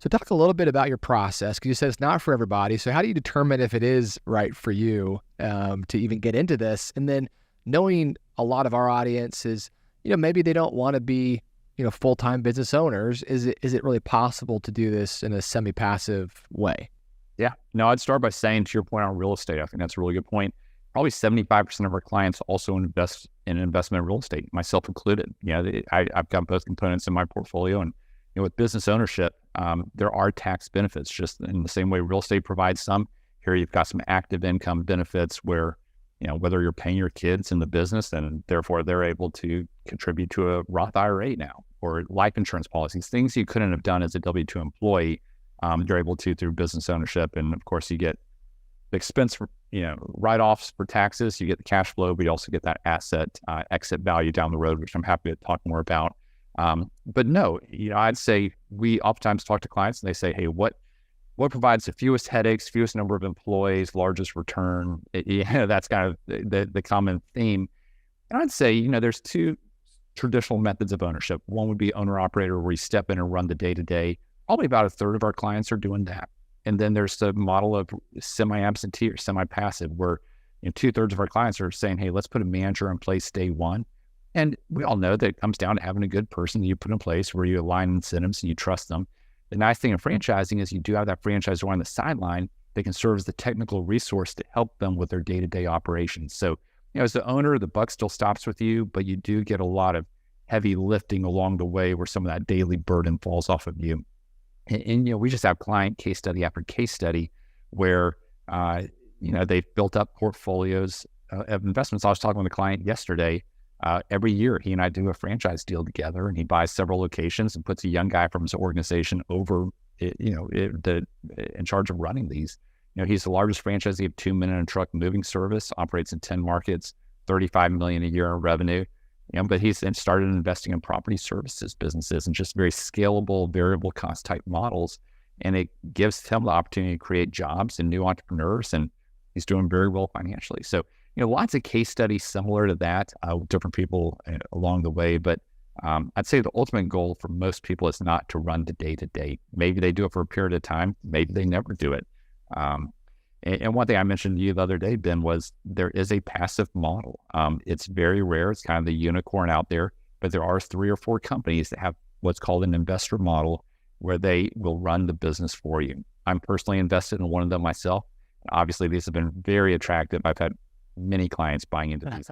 So talk a little bit about your process, because you said it's not for everybody. So how do you determine if it is right for you to even get into this? And then knowing a lot of our audience is, maybe they don't want to be, full-time business owners. Is it really possible to do this in a semi-passive way? Yeah. No, I'd start by saying, to your point on real estate, I think that's a really good point. Probably 75% of our clients also invest in investment in real estate, myself included. I've got both components in my portfolio. And with business ownership, there are tax benefits, just in the same way real estate provides some. Here you've got some active income benefits where, whether you're paying your kids in the business and therefore they're able to contribute to a Roth IRA now, or life insurance policies, things you couldn't have done as a W-2 employee, you're able to through business ownership. And of course you get the expense, write-offs for taxes, you get the cash flow, but you also get that asset exit value down the road, which I'm happy to talk more about. But no, I'd say we oftentimes talk to clients and they say, hey, what provides the fewest headaches, fewest number of employees, largest return? That's kind of the common theme. And I'd say, there's two traditional methods of ownership. One would be owner-operator, where you step in and run the day-to-day. Probably about a third of our clients are doing that. And then there's the model of semi-absentee or semi-passive, where 2/3 of our clients are saying, hey, let's put a manager in place day one. And we all know that it comes down to having a good person that you put in place where you align incentives and you trust them. The nice thing in franchising is you do have that franchisor on the sideline that can serve as the technical resource to help them with their day-to-day operations. So, as the owner, the buck still stops with you, but you do get a lot of heavy lifting along the way where some of that daily burden falls off of you. And we just have client case study after case study where, they've built up portfolios of investments. I was talking with a client yesterday. Every year, he and I do a franchise deal together, and he buys several locations and puts a young guy from his organization over, in charge of running these. He's the largest franchisee of 2 Men and a Truck moving service, operates in 10 markets, $35 million a year in revenue. But he's started investing in property services businesses and just very scalable, variable cost type models. And it gives him the opportunity to create jobs and new entrepreneurs, and he's doing very well financially. So, lots of case studies similar to that, with different people along the way. But I'd say the ultimate goal for most people is not to run the day-to-day. Maybe they do it for a period of time. Maybe they never do it. And one thing I mentioned to you the other day, Ben, was there is a passive model. It's very rare. It's kind of the unicorn out there. But there are 3 or 4 companies that have what's called an investor model where they will run the business for you. I'm personally invested in one of them myself. Obviously, these have been very attractive. I've had many clients buying into these.